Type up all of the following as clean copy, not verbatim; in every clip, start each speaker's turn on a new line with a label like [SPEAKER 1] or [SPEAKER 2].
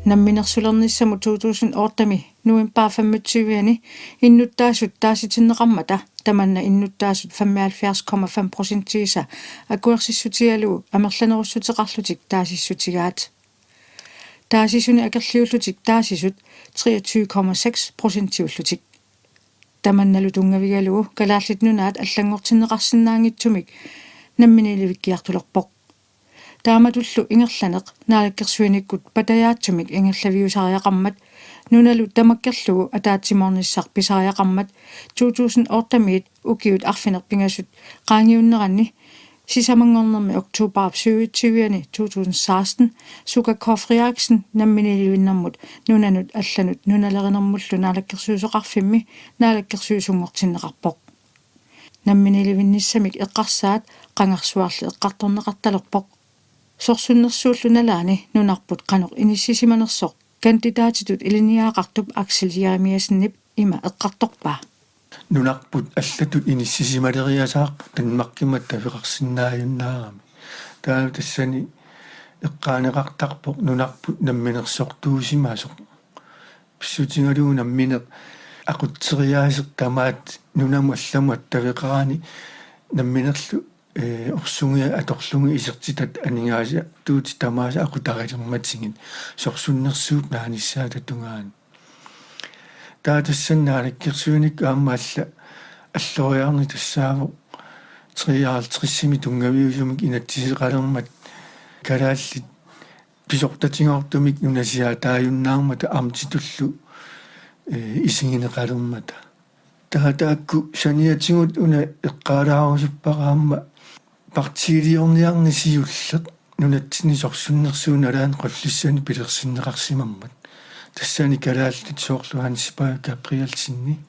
[SPEAKER 1] намминерсулерниссаму 2008 november 25 иннуттаасут тааситиннеқармата таманна иннуттаасут 75,5% тииса акуерсиссутигалуу амерланеруссутеқарлутик таасиссутигаат таасисуни акерлиуллутик таасисут 23,6% тиуллутик таманналу тунгавигалуу калаарлит нунаат аллангортиннеқарсинаангитсумик намминилевиккиартулерпоқ тааматуллу ингерланеқ наалаккерсуиниккут патаяатсумик ингерлавиусариақармат нуналу тамаккерлугу атаатсиморниссар писариақармат 2008 укиут арфинерпингасут qaangiunneranni сисамангорнерми октубар 27 2016 сука кофриаксен намминилевиннэрмут нунанут алланут нуналеринэрмуллу наалаккерсуусеқарфимми наалаккерсуусунгортиннеқарпоқ намминилевинниссамик эққарсаат qangarsuarli эққарторнеқарталерпоқ сорсуннерсууллу налаани нунарпут qanoq иниссисиманерсоқ кандидатитут илиниаақартуп Аксел Jeremiasenнип има эққарторпаа
[SPEAKER 2] нунарпут аллатут иниссисималериасаарпу танмақкимат тафеқарсинааюннаарами таа тассани эққаанеқартарпоқ нунарпут намминерсортуусимаасоқ писсутингалуу намминеқ aqutteriaasiq tamaat nunamu allamu attavеqarani namminerlu orsungia atorlungi isertitat aningaasi tuuti tamaasa aqutarilermatingin sorsunnersuut naanissaata tungaani taatassannaalakkersuunik aammaalla alloriarni tassaavu 53 tungaviusumik inatsiseqalermat kalaallit pisortatingortumik nunasiaataajunnaarmata amtitullu isingинеқалермата таатаакку саниатингут уна эққалаарусуппараама партилиорниарнисиуллеқ нунатсини сорсуннерсууналаан қоллиссани пилерсиннеқарсимаммат тассани калааллит соорлуаансипаа каприалсинни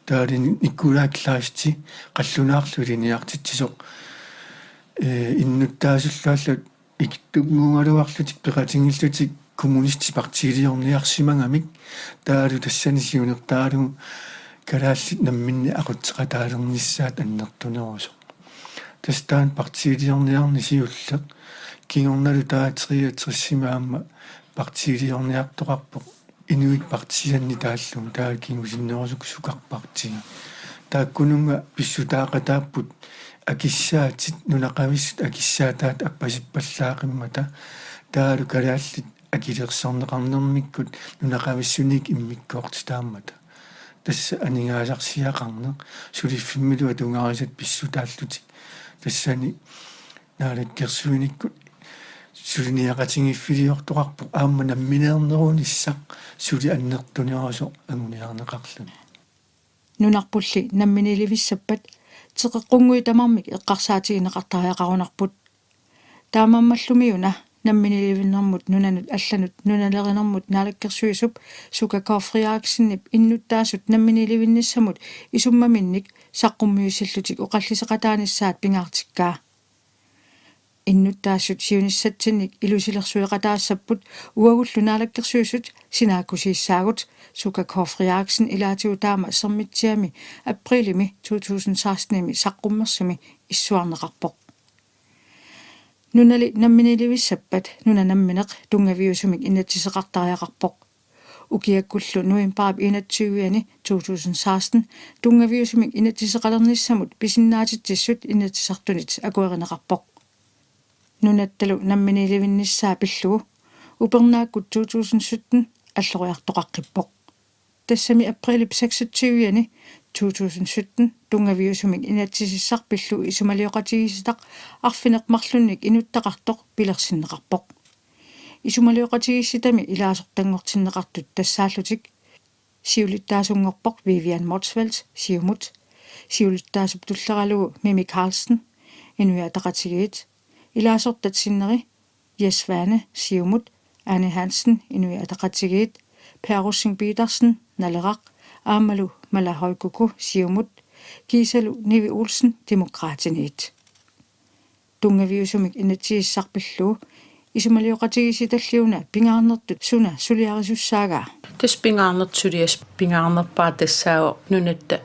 [SPEAKER 2] таалини иккулааклаасти қаллунаарлу линиартитсисоқ иннуттаасуллааллут иктугмунгалуарлутик пеқатингиллутик коммунисти партилиорниарсимангамик таалу тассани сиунертаалу калааллит намминни aqutseqataalernissaat аннертунерусо тастаан партилиорниарни сиуллеқ кингорналу таатриатриссимаама партилиорниартоқарпоқ инуит партианни тааллум таа кингусиннерусук сукарпартига тааккунунга писсутаақатааппут акиссаатит нунақависсут акиссаатаат аппасиппаллаақиммата таалу калааллит акилерсорнеқарнермиккут нунақависсуник иммиккоортитааммата тасса анингаасарсиақарнеқ сулиффиммилуа тунгарисат писсутааллутик тассани наалаккерсуиниккут сулиниақатингиффилиортоқарпоқ аама намминеернеруниссақ сули аннертунерусо агуниарнеқарлуни
[SPEAKER 1] нунарпулли намминиливиссаппат теқеққунгуи тамармик эққарсаатигинеқартариақарунарпут таамаммаллумиуна намминиливиннэрмут нунанут алланут нуналеринэрмут наалаккерсуисуп сукакоофриааксиннип иннуттаасут намминиливинниссамут исуммаминник саққуммиусиллутик оқаллисеқатааниссаат пингаартиккаа иннуттаассут сиуниссатсинник илусилерсуеқатаассаппут уагуллу наалаккерсуисут синааккусииссаагут сукакоофриааксин илаатиутаама ассермитсиами априлими 2016-ми саққуммерсуми иссуарнеқарпоқ нунали намминиливиссаппат нунанамминеқ тунгавиусумик инатсисеқартариақарпоқ укиаккуллу новембер 21 2016 тунгавиусумик инатсисеқалерниссамут писиннаатитсиссут инатсисартунит акуеринеқарпоқ нунатталу намминиливинниссаа пиллугу упернааккут 2017 аллориартоқаққиппоқ тассами априлип 26 2017 тунгавиусумик инатсисиссарпиллу исумалиоқатигиситақ арфинеқмарлунник инуттақартоқ пилерсиннеқарпоқ исумалиоқатигисситами илаасортангортиннеқартут тассааллутик сиулиттаасунгорпоқ Vivian Motzfeldt сиумут сиулиттаасуп туллералугу Mimi Karlsen инуятақатигиит илаасортатсиннери Jes Vane сиумут Anne Hansen инуятақатигиит Per Russing Petersen налерақ аамалу малахойкуку сиумут кисалу Nivi Olsen демократинит тунгавиусумик инатсииссарпиллуу исумалиоқатигиситаллиуна пингаарнертут суна сулиарисуссаагаа
[SPEAKER 3] тас пингаарнертсулиас пингаарнерпаа тассаава нунатта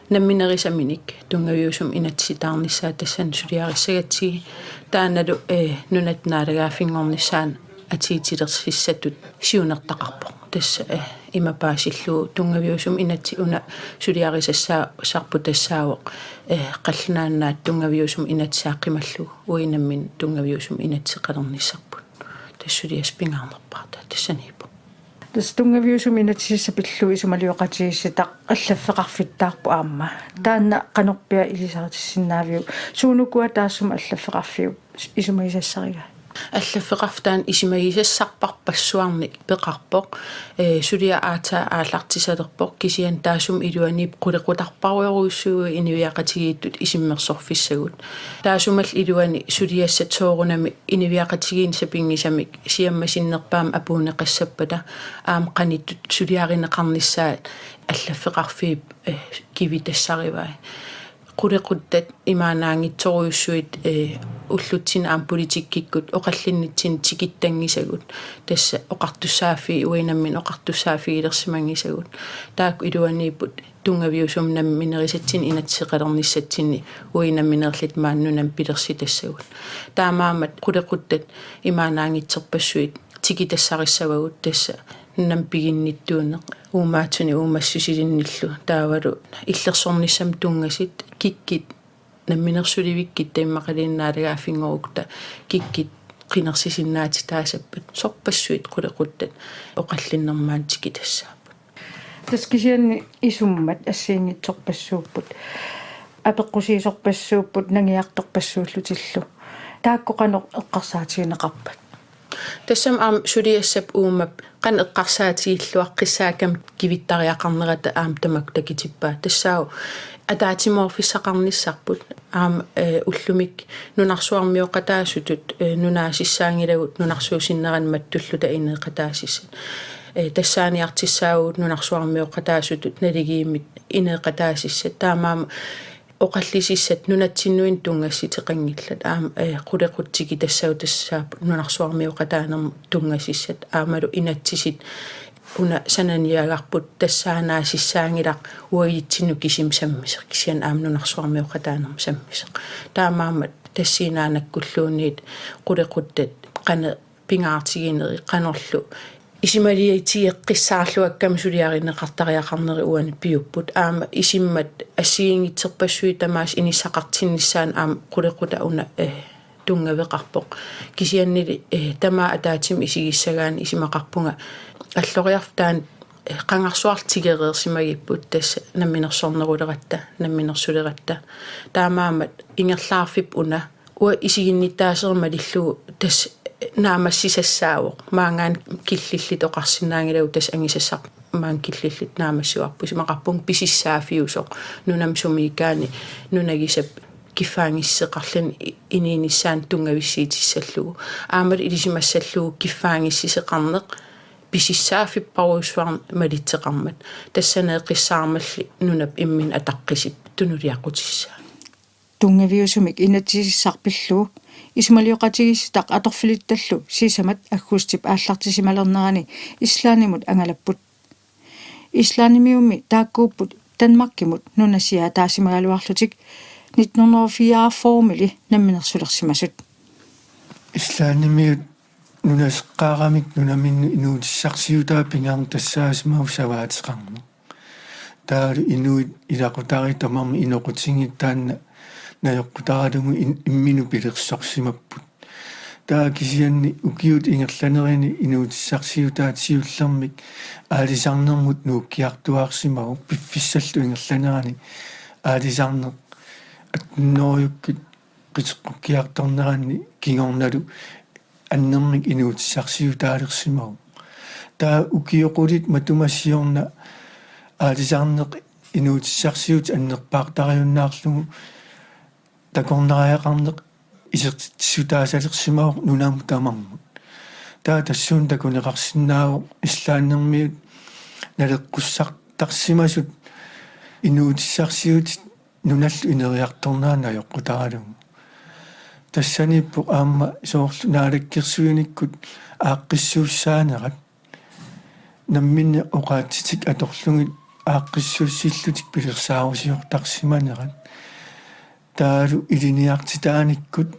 [SPEAKER 3] намминерисаминик тунгавиусум инатситаарниссаа тассан сулиариссагатсиги тааналу нунатнаалагаафингорнissaан атиитилерсиссатут сиунертақарпоқ тасса имапаасиллуу тунгавиусум инатси уна сулиарисассаа сарпу тассаавоқ қаллунааннаат тунгавиусум инатсааққималлу уинаммин тунгавиусум инатсеқалерниссарпут тассулиас пингаарнерпарта тассанипо
[SPEAKER 1] тас тунгавиусум инатсиссапиллу исумалиоқатигиссатақ аллаффеқарфиттаарпу аама таанна қанорпиа илисаратиссиннаавиу суунукуа таассума аллаффеқарфиу исумаисассарига
[SPEAKER 3] аллаффеқартаан исимагисассарпарпассуарник пеқарпоқ сулиа аата аалартисалерпоқ кисиан таасум илуанип қулеқутарпаруйоруссуу инивиақатигииттут исиммерсорфиссагут таасумал илуани сулиассат соорунами инивиақатигиин сапингисамик сиаммасиннерпаам апуунеқассаппата аам қаниттут сулиаринеқарниссаат аллаффеқарфиип кивитассаривай qullequttat imaanaangitsoruussuit уллутсин аам политиккиккут оқаллиннитсин тикиттангисагут тасса оқартуссаафи уинаммин оқартуссаафигилерсимангисагут таак илуанииппут тунгавиусумнам минерисатсин инатсеқалерниссатсинни уинамминерлит мааннунам пилерситассагут таамаамат qullequttat имаанаангитсерпассуит тикитассариссавагут тасса нам пигинниттуунеқ уумаатсуни уумассусилинниллу таавалу иллерсорниссам тунгасит киккит намминерсуливиккит таиммақалиннаалагаафингорукта киккит qinеrsисиннаати таасаппат сорпассуит qullequttat оқаллиннэрмаантики тассааппут
[SPEAKER 1] таскисианни исуммат ассиингитсорпассууппут апеққусиисорпассууппут нагиарторпассууллутиллу тааккоқанеқ эққарсаатигинеқарпат
[SPEAKER 3] тассам аам сулиассап уумап qan eqqarsaatiilluaqqissaakam kivittariaqarnerata aam tamak takitippaa tassau ataatimoorfissaqarnissarput aam ullumik nunarsuarmioqataasutut nunaasissaangilagut nunarsuusinneranmat tulluta ineeqataasissat tassaaniartissaagut nunarsuarmioqataasutut naligiimit ineeqataasissat taamaam оқаллисиссат нунатсиннуин тунгасситеқангилlat аама qullequttigi тассау тассаап нунарсуармиоқатаанерм тунгассиссат аамалу инатсисит уна сананиагарпут тассаанаасиссаангилақ уаитсину кисим саммисеқ кисиан аам нунарсуармиоқатаанерм саммисеқ таамаамат тассинаанаккуллуунниит qullequttat qana pingaartigинери qanorlu исималиатиеққиссаарлуаккам сулиаринеқартариақарнери уани пиуппут аама исиммат ассиингитсерпассуи тамаас инисақартиннссаан аама qullequta уна тунгавеқарпоқ кисианнили тамаа атаатим исигиссагаани исимақарпунга аллориартаан qangarsuartigereersimagipпут тасса намминерсорнерулератта намминерсулератта таамаамат ингерлаарфип уна уа исигинниттаасермалиллуу тасса наамассисассаавоқ маангаан киллиллит оқарсинаангилагу тас ангисассақ маан киллиллит наамассуарпу симақарпун писиссаафиусоқ нунам сумикаани нунагисап киффаангиссеқарлан инииниссаан тунгависсиитиссаллугу аамал илисимассаллугу киффаангиссисеқарнеқ писиссаафиппаруусуар малитсеқармат тассанеэқиссаармалли нунап иммин атаққисип тунулиақутиссаа
[SPEAKER 1] тунгавиусумик инатсисарпиллуу исумалиоқатигиссатақ аторфилитталлу сисамат аггустип ааллартисималернерани ислаанимут ангалаппут ислаанимиумми тааккууппут танмаркимут нунасиа таасимагалуарлутик 1904 формили намминерсулерсимасут
[SPEAKER 2] ислаанимиут нунасеққаарамик нунаминну инуутиссарсиутаа пингаан тассаасимау саваатеқарну таалу инуит илақутари тамарми иноқутингиттаанна наёққутарадугу иммину пилерсорсимаппут таа кисианни укиут ингерланерини инуутиссарсиутаат сиуллермик аалисарнермут нууккиартуаарсимагу пиффиссаллу ингерланерани аалисарнер атнооюккит qiteqqukkiartornerani kingornalu аннермик инуутиссарсиутаалерсимагу таа укиоқулит матумассиорна аалисарнеқ инуутиссарсиут аннерпаартариуннаарлугу такорнариақарнеқ исертиссутаасалерсимаоқ нунааму тамармут таа тассуун такунеқарсинаавоқ ислааннермиут налеққуссартарсимасут инуутиссарсиут нуналлу инериарторнаана аёққутаралугу тассаниппу аама соорлу наалаккерсуиниккут ааққиссууссаанерат намминне оқаатситик аторлугит ааққиссууссиллутик пилерсаарусиортарсиманерат таалу илиниартитааниккут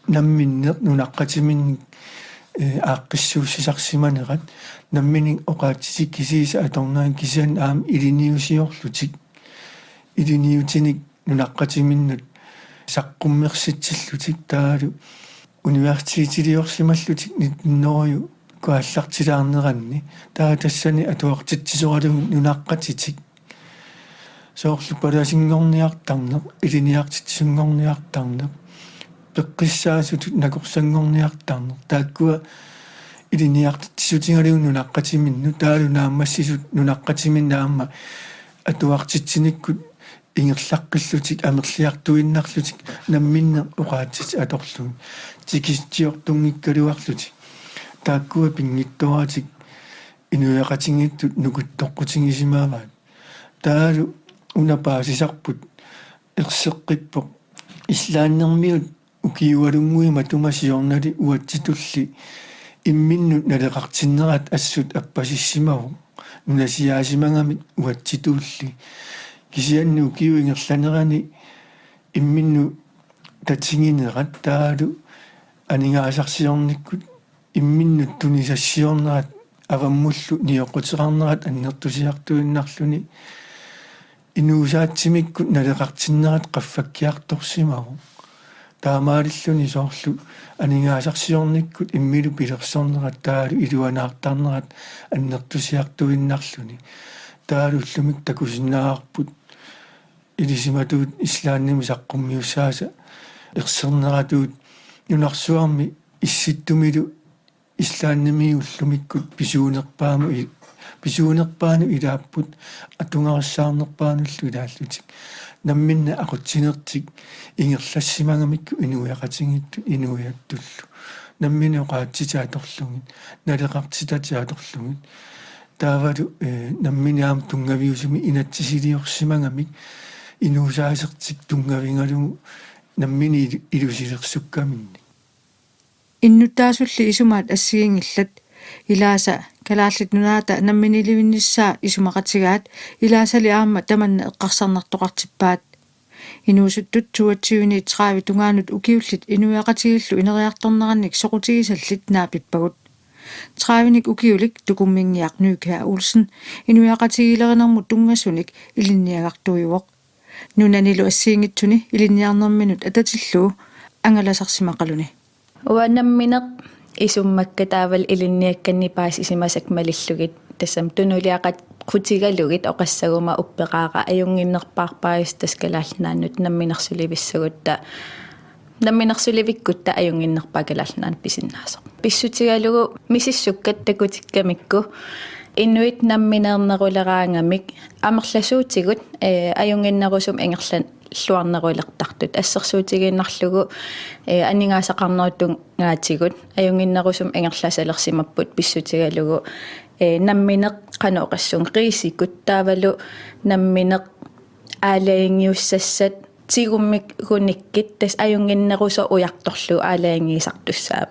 [SPEAKER 2] намминнер нунаққатиминник ааққиссууссисарсиманерат намминин оқаатсисик кисииса аторнаан кисиан аам илиниусиорлутик илиниутиник нунаққатиминнут саққуммерситсиллутик таалу университетилиорсималлутик ниннориу куаллартилаарнеранни таа тассани атуартитсисоралугу нунаққатитик соорлу паласингорниартарнеқ илиниартитсунгорниартарнеқ пеққиссаасутут накорсангорниартарнеқ тааккуа илиниартитсутингалугу нунаққатиминну таалу нааммассисут нунаққатиминнаама атуартитсиниккут ингерлаққиллутик амерлиартуиннарлутик намминне оқаатсит аторлугу тикистиортунгиккалуарлутик тааккуа пингиттораатик инуяқатингиттут нукуттоққутингисимааваат таалу унапаасисарпут ерсеққиппоқ ислааннэрмиут укиуалунгуима тумасиорнали уатситулли имминнут налеқартиннерат ассут аппасиссимаву нунасиаасимангамит уатситуулли кисианну укиуингерланерани имминну татсигинерат таалу анингаасарсиорниккут имминнут тунисассиорнерат аваммуллу ниоққутерарнерат аннертусиартуиннарлуни инуусаатсимиккут налеқартиннерат қаффаккиарторсимаву таамаалиллуни соорлу анингаасарсиорниккут иммилу пилерсорнерат таалу илуанаартарнерат аннертусиартуиннарлуни таалу уллумик такусиннаарпут илисиматуут ислаанними саққуммиуссааса ерсернератуут нунарсуарми исситтумилу ислаанними уллумиккут писуунерпаану илааппут атунгарассаарнерпаануллу илааллутик намминна ақутсинертик ингерлассимангамикку инуяқатингитту инуяттуллу наммини оқаатситааторлугит налеқартитатиааторлугит таавалу намминиаам тунгавиусуми инатсисилиорсимангамик инуусаасертик тунгавингалугу наммини илусилерсуккаминни
[SPEAKER 1] иннутаасулли исумаат ассигингиллат илааса калааллит нунаата намминиливиннссаа исумақатигаат илаасали аама таманна эққарсарнартоқартиппаат инуусуттут туатсиуни трави тунгаанут укиуллит инуяқатигиллу инериарторнеранник соқутигисаллит наапиппагут травиник укиулик тукуммингиақ нюкаа улсен инуяқатигилеринэрмут тунгассуник илинниагартуйуоқ нунанилу ассиингитсуни илинниарнэрминут ататиллуу ангаласарсимақалуни
[SPEAKER 4] уанамминеқ исуммакка таавал илинниакканни паас исимасак малиллугит тассам тунулиақат хутигалугит оқассагума уппеқааqa аюнгиннерпаарпаис таскалаалнааннут намминерсуливиссагутта намминерсуливиккутта аюнгиннерпакалаалнаан писиннаасо писсутигалугу мисиссуккат такутиккамикку иннуит намминернерулераангамик амерласуутигут аюнгиннерусум ингерлан луарнерулертартут ассерсуутигиннарлугу анингаасақарнерутун гаатигут аюнгиннерусум ингерласалерсимаппут писсутигалугу намминеқ канооқассун қисиккут таавалу намминеқ аалаингиуссассат тигуммик гуниккит тас аюнгиннерусо уярторлу аалаингиисартуссаап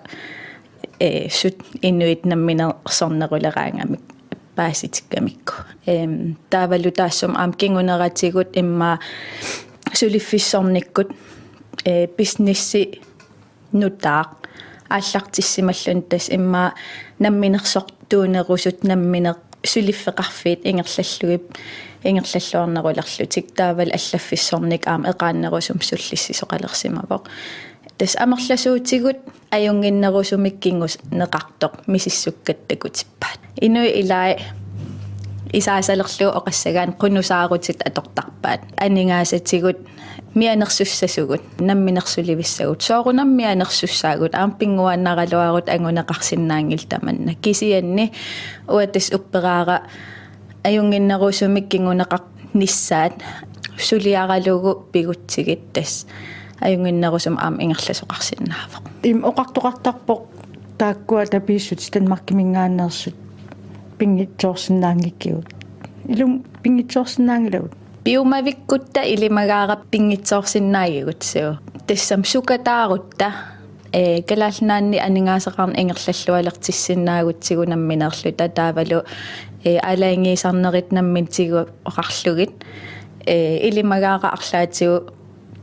[SPEAKER 4] сут иннуит намминерсорнерулераангамик пааситиккамикку таавалу таассум аам кингунератигут имма сулиффиссорниккут бизнесси нутаа ааллартиссималлун тас имма намминерсортуунерусут намминеқ сулиффеқарфиит ингерллаллугип ингерллаллуарнерулерлутик таавал аллаффиссорник аам эқааннерусум суллиссисоқалерсимавоқ тас амерласуутигут аюнгиннерусумик кингус неқартоқ мисиссуккаттакутиппаат инуи илаа исаасалерлуу оқассагаан қунусаарутит атортарпаат анингаасатигут мианерсуссасугут намминерсуливиссагут соорунаммианерсуссаагут аампингуаннаралуарут ангунеқарсиннаангил таманна кисианни уатас уппераара аюнгиннерусумик кингунеқар ниссаат сулиаралугу пигутсигит тас аюнгиннерусум аам ингерласоқарсиннаавоқ
[SPEAKER 1] им оқартоқартарпоқ тааккуа тапииссут танмаркимингааннерсут пингитсоорсинаангиккиут илум пингитсоорсинаангилагут
[SPEAKER 4] биумавиккутта илимагаарап пингитсоорсинаагигут суу тассам сукатаарутта калаалнаанни анингаасақарн ингерллаллуалертиссинаагутсигу намминерлу татаавалу алаингиисарнерит намминтигу оқарлугит илимагаара арлаатигу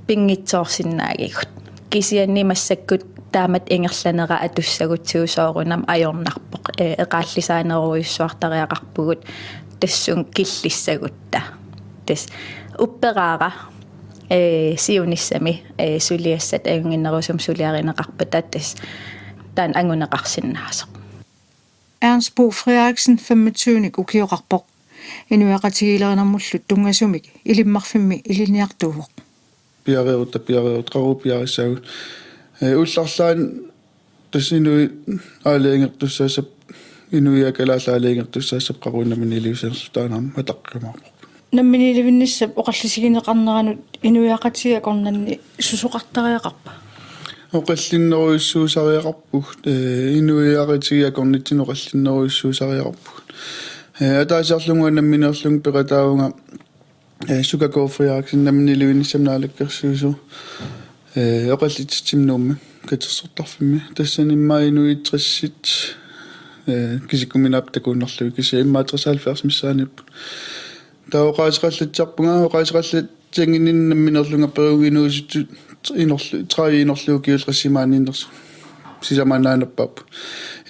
[SPEAKER 4] пингитсоорсинаагигут кисианни массаккут таамат ингерланера атуссагутсуусоорунам ajornarpoq эqaallisaaneruissuartariaqarpugut тассун киллиссагутта тас уппераара сиунissami сулиассат аюнгиннерусум сулиаринеқарпатат тас таан ангунеқарсиннаасоq
[SPEAKER 1] Ernst Bo Frederiksen 25 ukioqarpoq inuaqatigilerinarmullut tungasumik ilimmarfimmi iliniartuuvoq
[SPEAKER 5] piareerut qarupiarissagut улларлаан тассинуи аалеингертуссаасап инуиакалаалаалеингертуссаасап qaruunamini iliusernlutaanarma атаққимаарпо
[SPEAKER 1] намминилевинниссап оқаллисигинеқарнеранут инуиақатигакорнанни сусоқартариақарпа
[SPEAKER 5] оқаллиннеруиссуусариақарпуг инуиақатигакорнитсину оқаллиннеруиссуусариақарпуг атаасарлунгуа намминерлунг пеқатаавунга сукакоофриааксин намминилевинниссамнаалаккерсуусу оқаллитсимнуумми катерсортарфимми тассанимма инуитриссит кисиккуминап такууннерлуи кися иммаатрисаалфеарс миссаанип таоqaасеқаллатсарпунга оқаасеқаллатсангинин намминерлунга перугинуусут инерлу траиинерлуу киулрассимаанииннерсу сисамаанаанаппап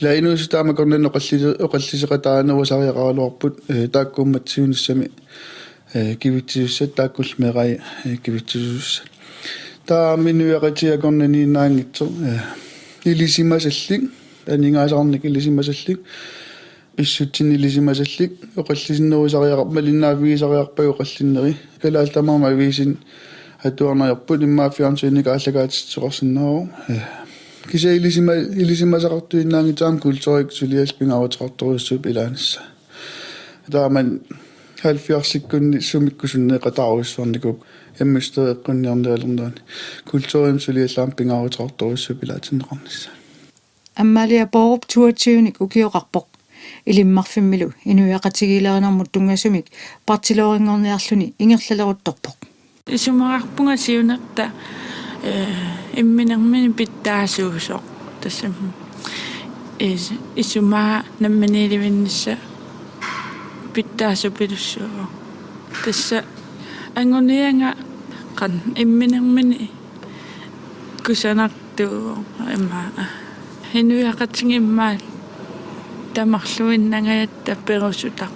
[SPEAKER 5] ила инуусу таамакорнан оқаллисеқатааnerусариақаралуарпут тааккууммат сиуниссами кивитсиуссат тааккулмерай кивитсиусса тааминуиақатиакорнанииннаангитсо илисимасаллик анингаасаарник илисимасаллик иссутсин илисимасаллик оқаллисиннерусариақар малиннаафигисариарпагу оқаллиннери калаалтамарма висин атуарнерпут иммаафиарнсуиника аллагаатитсоқарсиннеру киса илисимасақартуиннаангитаам культурик сулиаспингаарутерторуссуп илаанасса тааман халфиарсиккунни сумиккусуннеқатааруссуарникуп эммистереққунниарнеалернаани культуриум сулиаллаам пингаарутерторуссуп илаатиннеқарнасса
[SPEAKER 1] аммалиа пооруп 22 ukioqarpoq ilimmarfimmilу inuiaqatigilerinarmut tungasumik partilorinngorniarluni ingerlalерuttorpoq
[SPEAKER 6] исумарарпунга сиунерта имминермини питтаасуусоқ тассам исумаа намманиливиннисса питтаасупилуссуо тасса ангунианга qan имминермини кусанартуу иммаа хинуиақатсигиммаа тамарлуиннангаятта перусутар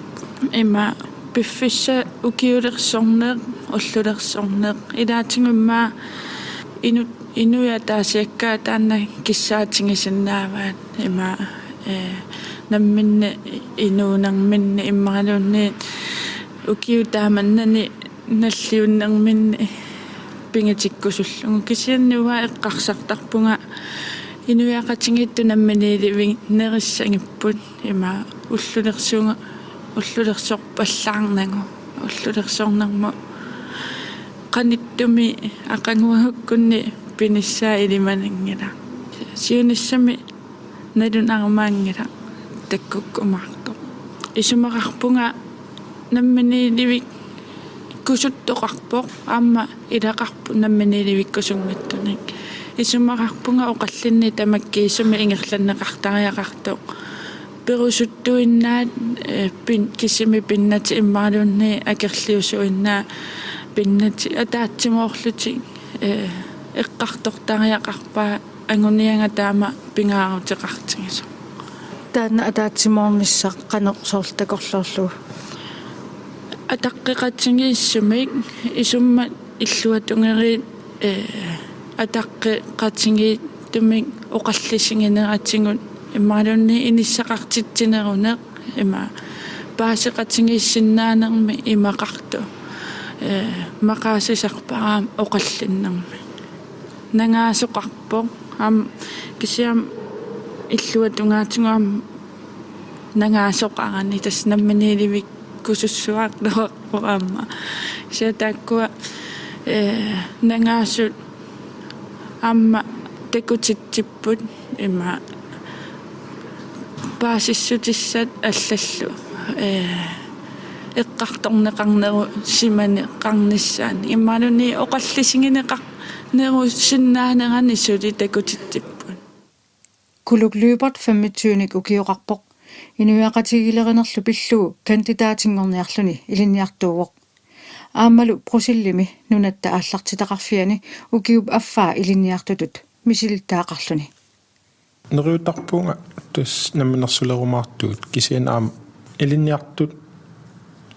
[SPEAKER 6] имма пиффисса укиулерсорнеэ уллулерсорнеэ илаатингуммаа инуятаасиаккаа таанна киссаатингисиннааваат имма намминне инуунарминни иммаралуунни укиутааманнани наллиуннэрминни пингатиккусуллугу кисианнуа эққарсартарпунга инуяақатингитту намминиливин нериссангиппут има уллулерсорпаллаарнагу уллулерсорнарма qaниттуми ақангуагуккунни пиниссаа илиманангила сиуниссами налунармаангила таккуккумаарто исумақарпунга намминиливик кусуттоқарпоқ аама илақарпу намминиливиккусунгаттуник исумақарпунга оқаллинни тамаккиисуми ингерланнеқартариақарто перусуттуиннаат пин кисими пиннати иммаалуунни акерлиусуиннаа пиннати атаатсимоорлути эққартортариақарпаа ангунианга таама пингаарутеқартигисо
[SPEAKER 1] таана атаатсимоорниссақ канеқсоорлтакорлоорлу
[SPEAKER 6] атаққиқатсигииссумик исумма иллуатунгерит атаққиқатсиги тумик оқаллисигинератсигут иммаалуунни иниссақартитсинеруне има паасеқатсигииссиннаанерми имақарту мақаасисарпараам оқаллиннерми нангаасоқарпо ам кисиам иллуатунгаатингуам нангаасоқарани тас намманиливик кусуссуаарлерпо аама сиатааккуа нангаасут амма такутитсиппут има паасиссутиссат аллаллу эққарторнеқарнеру симане қарниссаани иммаалуни оқаллисигинеқар неру синнаанерани сули такутитсиппут
[SPEAKER 1] кулуглюберт 25 ukioqarpoq inuiaqatigilerinerlu pilluu kandidaatiнгорниарлуни илинниартуувоq аамалу просиллими нуната ааллартитақарфиани укиуп аффаа илинниартутут мисилиттаақарлүни
[SPEAKER 7] Neruutarpunga tus namminersulerumaartuut kisianaam ilinniartut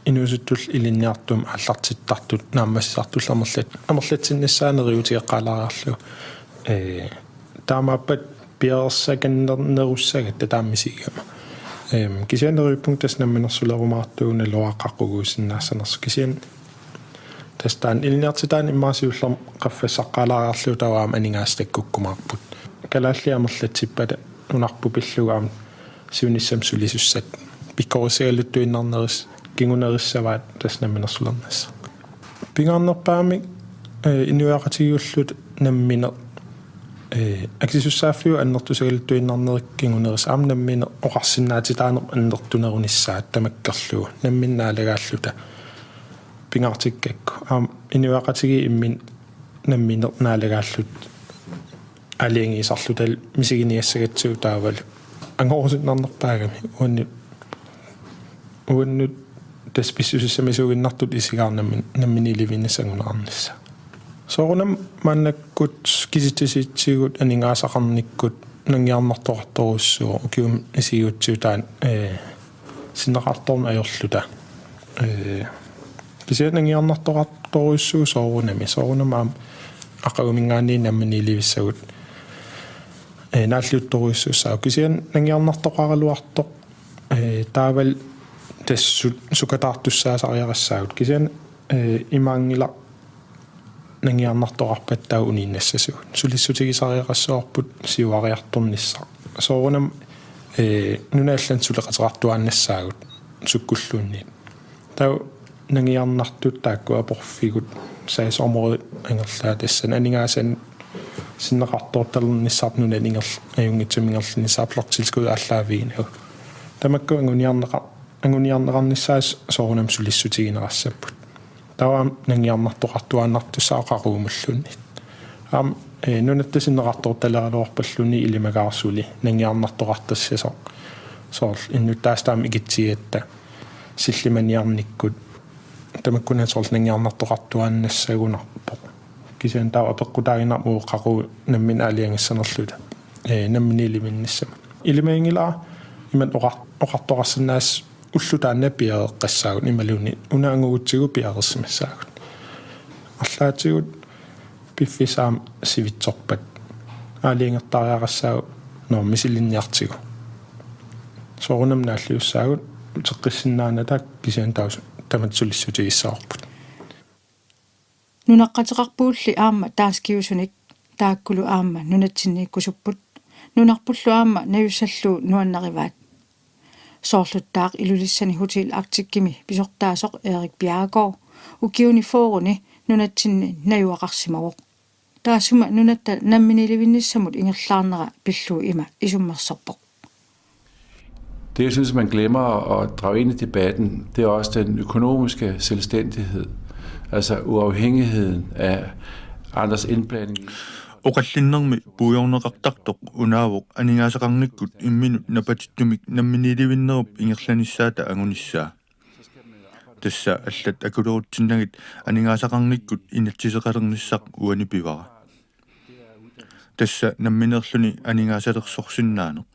[SPEAKER 7] inuusuttul ilinniartum аллартиттартут нааммассартуллермерлат амерлатсиннассаанериутиеққалаарарлу таамааппат пиерсаканнернеруссагат тааммисигама кисианериуппунг тас намминерсулерумаартууна луаққаққугуусиннаассанерсу кисиан тастаан илниартитаан иммаасиуллерм қаффассаққалаарарлу таваам анигаастаккуккумаарпут калааллиамерлатсиппата унарпу пиллугаам сиуниссам сулисуссат пиккорисигалуттуиннарнерис кингунериссаваат таснамминерсулернасса пингаарнерпаами инуяақатигиуллут наммине аксисуссааффиу аннертусагалуттуиннарнерик кингунерис аам наммине оқарсинаатитаанер аннертунерунissaат тамаккерлугу намминнаалагааллута пингаартиккакку аам инуяақатиги иммин наммине наалагааллут алингисарлутал мисигиниассагатсуу таавал ангорусиннарнерпаагами ууннут тасписсусиссамисугиннартут исигаарнаммин намминиливиннасагунаарнисса соорунам маннаккут киситсиситсигут анингаасақарниккут нангиарнартоқарторуссуу укиум исигиутсуутаан синнеқарторна ajorluta кисианангиарнартоқарторуссуу соорунамаам ақагумингаани намминиливиссагут нааллиутторуйссусаа кисиан нангиарнартоқаралуартоқ таавал тассут сукатаартуссаасариарассаагут кисиан имаангила нангиарнартоқарпаттау унииннассасугут сулиссутигисариарассуарпут сиуариарторнисса соорунам нунааллан сулеқатерартуааннассаагут суккуллуунни тау нангиарнартут таакку апорфигут саасоморит ангерлаа тассан анингаасан синнеқартоорталернissaarnuna нингерл аюнгитсумингерлнissaarplortilskud аллаавигинагу тамакку ангуниарнеқарнissaас соорунам сулиссутигинерассаппут таваам нангиарнартоқартуааннартусаақаруумуллунни аам нунаттасиннеқартоорталералуарпаллуни илимагаарсули нангиарнартоқартассасо соорл иннуттаастаам игитсигатта силлиманиарниккут тамаккуна соорл нангиарнартоқартуааннассагунарпо кисиан таа апеққутаагина мууққару наммин аалиангиссанерлута намминилиминниссама илимаингила иман оқартоқарсинаас уллутаанна пиаеққассаагут ималуни унаангуутсигу пиарерсимассаагут арлаатигут пиффисаам сивитсорпат аалиангертаариарассаагу нормисилинниартигу соорунам нааллиуссаагут теққиссиннаанатаа кисиан таус таматсулиссутигиссаарпут
[SPEAKER 1] нунаққатеқарпуулли аама тааскиусуник тааккулу аама нунатсиннииккусуппут нунарпуллу аама наюсаллуу нуаннариваат соорлуттаақ илулиссани хотел арктиккими писортаасоқ Эрик Бjargaard укиуни фооруни нунатсинни наюақарсимавоқ таасума нунатта намминиливинниссамут ингерлаарнера пиллуу има исуммерсорпоқ.
[SPEAKER 8] Det, jeg synes, man glemmer at drage ind i debatten, det er også den økonomiske selvstændighed. Altså uafhængigheden af andres indblanding.
[SPEAKER 5] Oqallinnermi puujorneqartartoq unaavoq aningaasaqarnikkut imminut napatittumik namminilivinnerup ingerlanissaata angunissaa. Tassa allat akuleruttinnagit aningaasaqarnikkut inatsiseqalernissaq uanipivara. Tassa namminerluni aningaasalerssorsinnaaneq.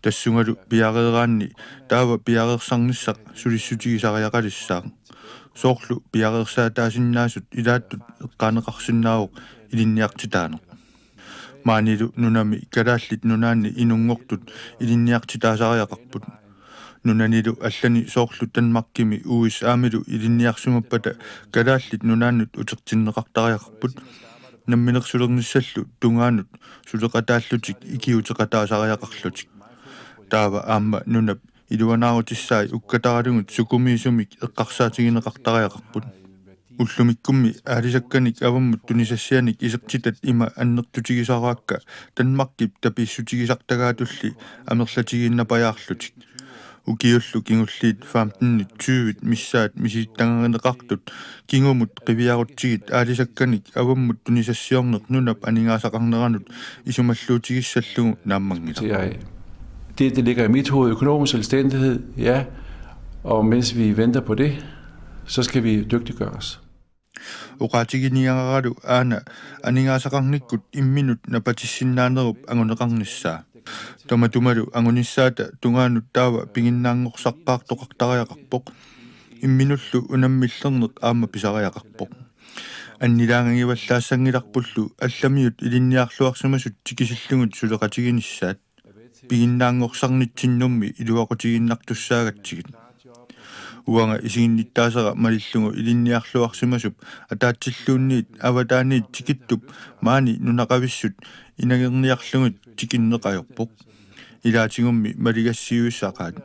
[SPEAKER 5] Tassungalu piareeraanni taava piareersarnissaq sulissutigisariaqalissaaq. Soorlu piareersaataasinnaasut ilaattut eqqaaneqarsinnaavuq ilinniartitaaneq. Maanilu nunami kalaallit nunaanni inungortut ilinniartitaasariaqarput. Nunanilu allani soorlu tanmarkimi uis aamilu ilinniarsumappata kalaallit nunaannut utertinneqartariaqarput. Namminersulernissallu tungaanut suleqataallutik ikiuteqataasariaqarlutik. Taava aamma nunap iluanaarutissaai ukkataralugut sukumiisumik eqqarsaatigineqartariaqarput. Ullumikkummi aalisakkanik avammut tunisassianik isertitat ima annertutigisaraakka tanmarkip tapissutigisartagaatulli amerlatiginnapajaarlutik. Ukiullu kingulliit 15-20 missaat misiittangarineqartut kingumut qiviarutsigit aalisakkanik avammut tunisassiorneq nunap aningaasaqarneranut isumalluutigissallugu naammangila.
[SPEAKER 8] Det ligger i mit hoved, økonomisk selvstændighed, ja. Og mens vi venter på det, så skal vi dygtiggøre os.
[SPEAKER 5] uqatiginiangaralu aana aningaasaqarnikkut imminut napatissinnaanderup anguneqarnissaa tamatumalu angunissaata tungaanut taava pinginnaanngorsaqqaartoqartariaqarpoq imminullu unammillerneq aama pisariaqarpoq аннилаангиваллаассангиларпуллу алламиут илинниарлуарсимасут тикисиллугут сулеқатигинissaат пигиннаангорсарнитсиннэрми илуақутигиннартуссаагатсигит уанга исигинниттаасера малиллугу илинниарлуарсимасуп атаатсиллуунниит аватааниит тикиттуп маани нунақависсут инагерниарлугут тикиннеқаёрпоқ илаатигумми малигассиуиссаақаат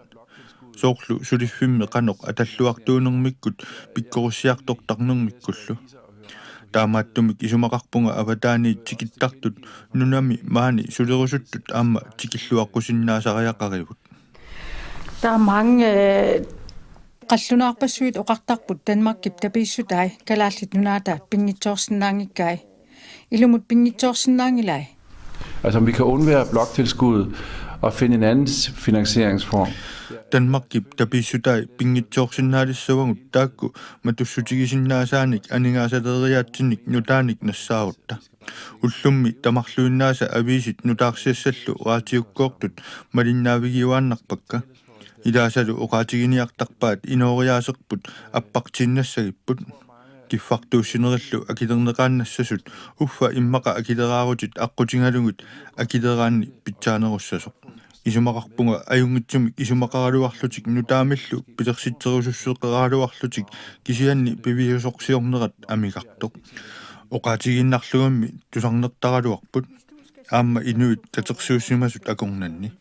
[SPEAKER 5] соорлу сулиффимме қаноқ аталлуартуунермиккут пиккоруссиартортарнермиккуллу таамааттумик исумақарпунга аватааниит тикиттартут нунами маани сулерусуттут аама тикиллуаққусиннаасариақаривут
[SPEAKER 1] Der er mange qallunaarpassuit oqartarput Danmarkip tapiissutai kalaallit nunaata pingitsoorsinnaangikkai ilumut pingitsoorsinnaangilai.
[SPEAKER 8] Altså om vi kan undvære bloktilskuddet og finde en anden finansieringsform.
[SPEAKER 5] Danmarkip tapiissutai pingitsoorsinnaalissavangut taakku matussutigisinnaasaanik aningaasaleeriaatsinnik nutaanik nassaarutta ullummi tamarluinnaasa aviisit nutaarsiassallu raatiukkoortut malinnaavigiuaannarpakka илаасалу оqaатигиниартарпаат инориаасерпут аппартиннассагиппут киффартууссинериллу акилернеқааннассасут уффа иммақа акилераарутит аққутингалугут акилераанни питсаанеруссасоқ исумақарпунга аюнгитсумик исумақаралуарлутик нутаамиллу пилерситсерусуссуқаралуарлутик кисианни пивиусорсиорнерат амигартоқ оqaатигиннарлугамми тусарнертаралуарпут аама инуит татерсууссимасут акорнанни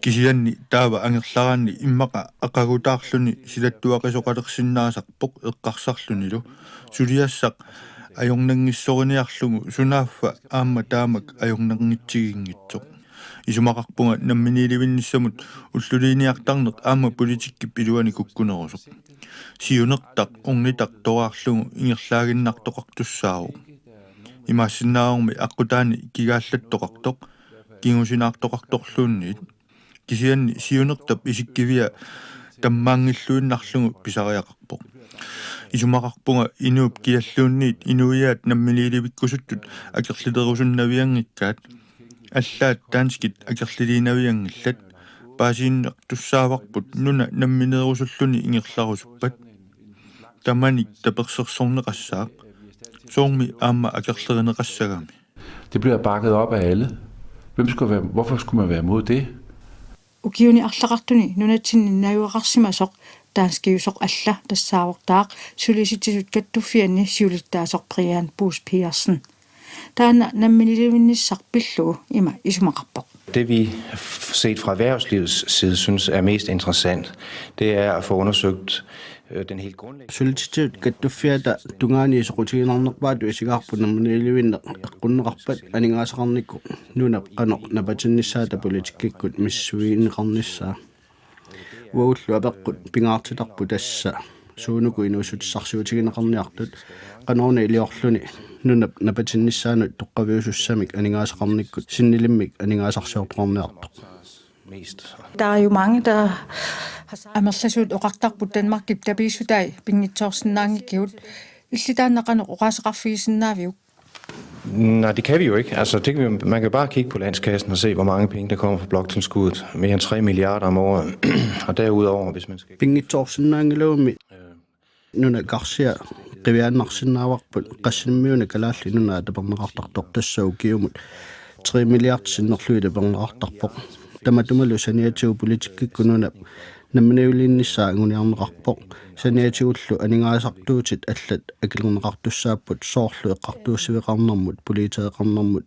[SPEAKER 5] кисианни таава ангерлараанни иммаqa ақагутаарлуни силаттуақисоқалерсиннаасарпоқ эққарсарлунилу сулиассақ ajornangissoriniarlugu sunaafa aamma taamak ajornanngitsigingitsoq isumaqarpunga namminiilivinnissamut ulluliiniartarneq aamma politikkip iluani kukkunerusoq siunertaq ornitaq toraarlugu ingerlaaginnartoqartussaaru imaassinnaaormi aqqutaani kigaallattoqartoq kingusinaartoqartorluunniit kisianni siunertap isikkivia tammaangilluinnarlugu pisariaqarpoq isumaqarpunga inuup kialluunniit inuiaat namminiilivikkusuttut akerliterusunnaviangikkaat аллаат таанскит акерлилиинавиангилlat паасииннертуссааварпут нуна намминерусуллуни ингерларусуппат таманик таперсерсорнеқассаақ соорми аама акерлеринеқассагами.
[SPEAKER 8] Det bliver bakket op af alle. Hvorfor skulle man være imod det?
[SPEAKER 1] Ukiuni арлақартуни нунатсинниннааюақарсимасоқ таанскиусоқ алла тассаавортаақ сулиситисут каттуффианни сиулиттаасоқ Brian Buus Petersen taana namminilevinissarpillugu ima isumaqarpoq.
[SPEAKER 9] Det vi set fra erhvervslivets side synes er mest interessant, det er at få undersøgt den helt grundlæggende.
[SPEAKER 10] Solititut kattuffiata tungaani soqutiginarnerpaatu isigaarput namminilevinne eqqunneqarpat aningaasaqarnikku nunap qanoq napatinnissaata politikkikut missuiinneqarnissaa uullu apeqqut pingaartitarpu tassa suunuku inuusutissarsuutigineqarniartut qanorna iliorluni nunap napatinnissaanut toqqaviusussamik aningaasaqarnikkut sinnilimmik aningaasarsiortornertoq.
[SPEAKER 1] Der er jo mange, der amerlasut oqartarput Danmarkip tapiissutai pingitsoorsinnaangikkiut illitaannaqanoq oqaasaqarfigisinnaavik.
[SPEAKER 9] Nej, det kan vi jo ikke. Altså, det kan man kan bare kigge på landskassen og se, hvor mange penge, der kommer fra bloktilskuddet. Mere end 3 milliarder om året. Og derudover, hvis man skal...
[SPEAKER 10] Pingitsoorsinnaangiluumi nuna qarsia qiviaannarsinnaavarput qassimmiuna kalaalli nuna taperneqartartoq tassaukiumut 3 milliard sinnerlui taperneqartarpoq tamatumalu saniatiu politikkikku nuna namminiuliinnissaa anguniarneqarpoq saniatiullu aningaasartuutit allat akilerneqartussaaput soorlu eqqartuussiviqarnermut politieqarnermut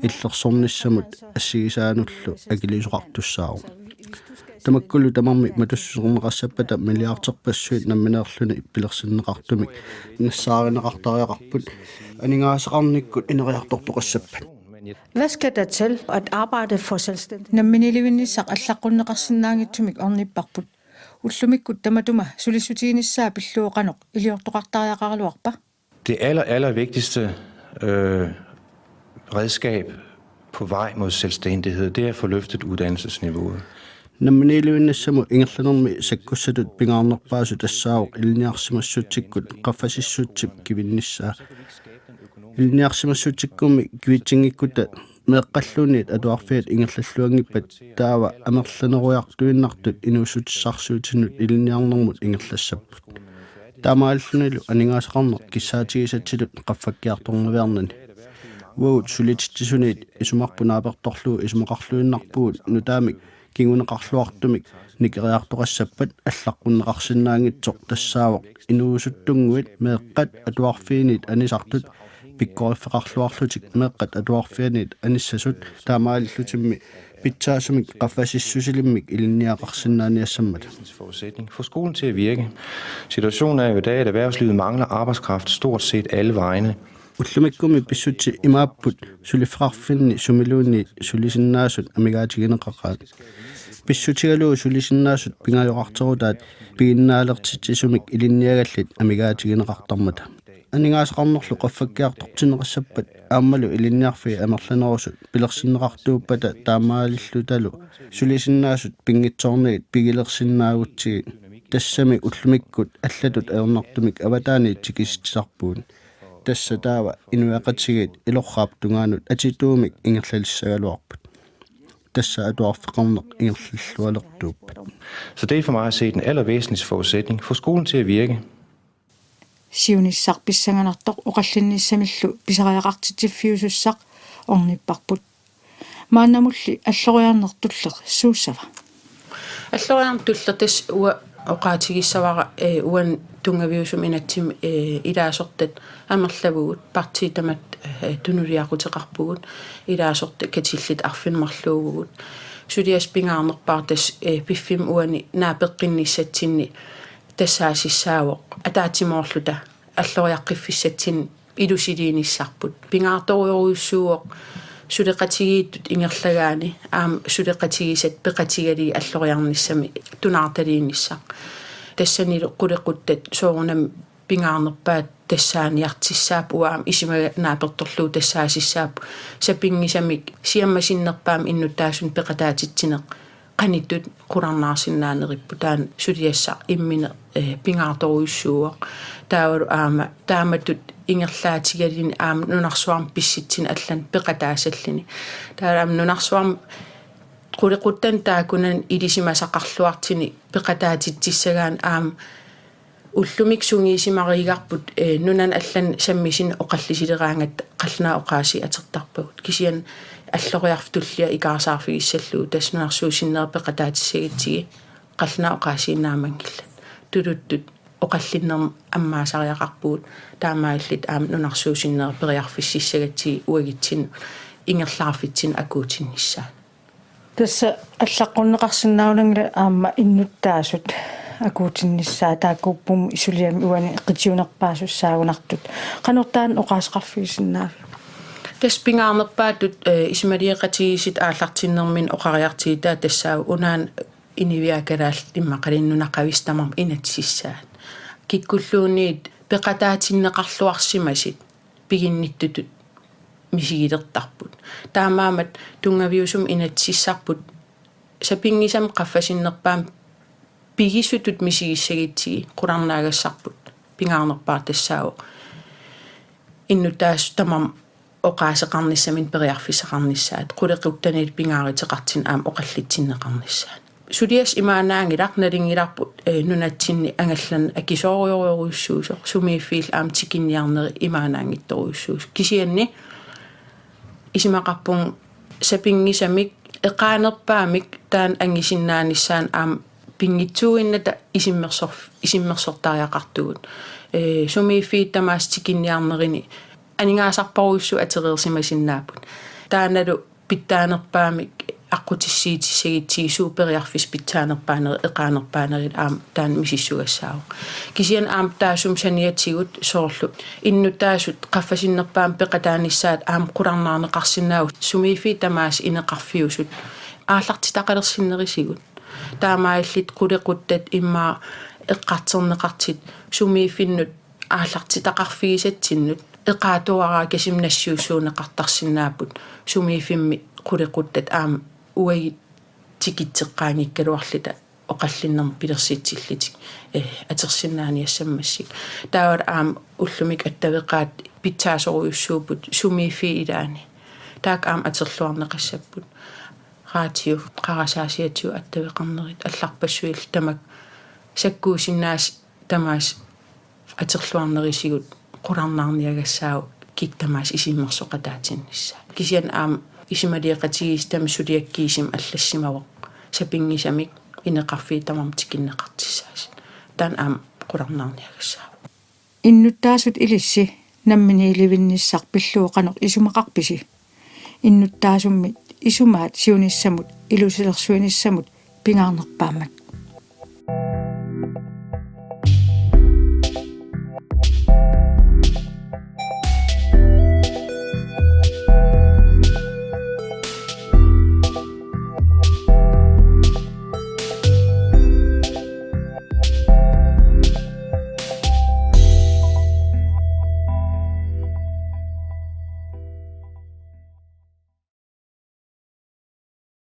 [SPEAKER 10] illersornissamut assigisaanullu akiliusoqartussaaru tamakkulu tamarmi matussuserneqassapata milliarderpassuit nammineerluni ippilersinneqartumik nassaarinneqartariaqarput aningaasaqarnikkut ineriartortoqassappat.
[SPEAKER 1] Hvad skal der til at arbejde for selvstændighed? Namminilevinnissaq allaqunneqarsinnaangitsumik ornipparput ullumikkut tamatuma sulisutiinissaa pilluoqanoq iliortoqartariaqarluarpa.
[SPEAKER 9] Det aller vigtigste redskab på vej mod selvstændighed, det er at få løftet uddannelsesniveauet.
[SPEAKER 10] намминилуиннассаму ингерланерми саккуссатут пингаарнерпаасу тассаавоқ илниарсимассутсиккут qaffasissuutsip kivinnissaa илниарсимассутсиккуми кивитсингиккута меэққаллуунниит атуарфиат ингерллаллуангиппат таава амерланеруйартуиннартут инуусутиссарсуутинут илниарнэрмут ингерлассаппут таамааллунилу анигаасақарнеқ киссаатигисатсилут qaffakkiartorngaviarnani уут сулититтисунит исумарпунааперторлуу исумақарлуиннарпуут нутаамик кингунеқарлуартумик никериартоқассаппат аллаққуннеқарсинаангитсоқ тассаавоқ инуусуттунгуит меэққат атуарфиинит анисартут пиккориффеқарлуарлутик меэққат атуарфианит аниссасут таамааллутимми питсаасумик qaffasissusilimik ilniaqarsinnaaniassammat.
[SPEAKER 9] Forudsætning for skolen til at virke. Situationen er jo i dag, at erhvervslivet mangler arbejdskraft stort set alle vegne.
[SPEAKER 10] Ullumikkumi pissuti imaapput sulifrarfinni sumiluunni sulisinnaasut amigaatigineqaqaat. Pissutigaluu sulisinnaasut pingaajorarterutaat piginnaalertitsisumik ilinniagallit amigaatigineqartarmata. Aningaasaqarnerlu qaffakkiartortineqassappat aammalu ilinniarfi amerlanerusut pilersinneqartuuppata taamaalillutalu sulisinnaasut pingitsoorniit pigilersinnaagutsiit tassami ullumikkut allatut aernartumik avataaniit tikistisarpuun tassa taava inuaqatigiit ilorraaptungaanut atituumik ingerlalissagaluarput tassa atuarfeqarneq ingerlallualertuuppat.
[SPEAKER 9] Så det er for mig at se den allervæsentligste forudsætning for skolen til at virke.
[SPEAKER 1] Siunissaq pissanganartoq oqallinnissamillu pisariaqartitifiusussaq ornipparput maannamulli alloriarnertulleq suussava
[SPEAKER 3] аллориарнтуллертас уа оqaатигиссавара уан тунгаviusum инатсим илаасортат амерлавугут партиитамат тунулиақутеқарпугут илаасорт катиллит арфинмарлуугут сулиас пингаарнерпаартас пиффим уани наапеққинниссатсинни тассаасиссаавоқ атаатимоорлута аллориаққиффиссатсин илусилииниссарпут пингаарторуйоруйуссууоқ сулеқатигииттут ингерлагаани аам сулеқатигисат пеқатигали аллориарниссами тунаарталиинниссақ тассанилу қулеқуттат соорунам пингаарнерпаат тассааниартиссаап уаам исимага нааперторлуу тассаасиссаап сапингисамик сиаммасиннерпаам иннуттаасун пеқатаатитсинеқ qanittut qurarnaarsinnaanерippu taan suliassa immine pingaartoruissuuoq taavalu aama taamatut ingerlaatigalini aam nunarsuarm pissitsin allan peqataasallini taalaam nunarsuarm quliquttan taakunan ilisimasaqarluartini peqataatitsissagaan aam ullumik sungiisimariigarput nunan allan sammisin oqallisileraangat qalnaa oqaasi atertarpagut kisian аллориарфтуллиа икаарсаарфигиссаллуу таснунарсуусиннерпеқатаатиссагитсиги қалнаа оқаасииннаамангилла тулуттут оқаллиннер аммаасариақарпуут таамааллит аам нунарсуусиннерпериарфиссиссагатсиги уагитсин ингерлаарфитсин акуутиннissaа
[SPEAKER 1] тасса аллаққуннеқарсиннаулангла аама иннуттаасут акуутиннissaа таакууппум исулиами уани қитиунерпаасуссаагунартут қанортаан оқаасеқарфигисиннаафи таспингаарнерпаатут исмалиеқатигисит ааллартиннэрмин оқариартигитаа тассаа унаан инивиакалаал иммақалиннунақавистамар инатсиссаат киккуллуунниит пеқатаатиннеқарлуарсимасит пигинниттутут мисигилертарпут таамаамат тунгавиусум инатсиссарпут сапингисам qaffasinnерпаам пигисутут мисигиссагитсиги қуларнаагассарпут пингаарнерпаа тассаау иннутаас тамам оқаасеқарниссамин периарфисеқарниссаат қулеқуттанит пингааритеқартин аам оқаллитсиннеқарниссаат сулиас имаанаангилар налингиларпут нунатсинни ангаллан акисоориориуссуусоқ сумииффиил аам тикинниарнери имаанаангитторуйуссуус кисианни исимақарпун сапингисамик эқаанерпаамик таан ангисиннааниссаан аам пингитсуинната исиммерсортариақартугут сумииффиит тамаас тикинниарнерини анингаасарпаруйуссу атерерсимасиннаапут тааналу питтаанерпаамик аққутиссиитиссагитсиги супериарфис питтаанерпаанери эқаанерпаанерит аам таан мисиссугассаау кисиан аам таасум саниатсигут соорлу иннутаасут qaffasinnерпаам пеқатааниссаат аам қуларнаарнеқарсинаау сумиифи тамаас инеқарфиусут ааллартитақалерсиннерисигут таамааллит қулеқуттат иммаа эққартернеқартит сумиифиннут ааллартитақарфигисатсиннут эқаатуараа кисимнассуусуунеқартарсинаапут сумиифимми қулеқуттат аам уаги tikitseqqaangikkaluarlita oqallinnerm pilersiitsilliti atersinnaaniassamassik taawat aam ullumik attaveqaat pitsaasoruyussuuput sumiiffi ilaani taak aam aterluarneqassapput raatio qarasaasiatiu attaveqarnerit алларпассуил тамак саккуусиннаас тамаас атерluarnerisigut qulарнаарниагассаау киттамаас исиммерсоqataatinnissa кисиан аам исималиеқатигис тамсулиаккиисим аллассимавоқ сапингисамик инеқарфиитамам тикиннеқартиссаас таан аам qulарнаарниагассаау
[SPEAKER 11] иннуттаасут илисси наммини иливинниссар пиллуоқанеқ исумақарписи иннуттаасуммит исумаат сиуниссамут илусилерсуиниссамут пингаарнерпаамат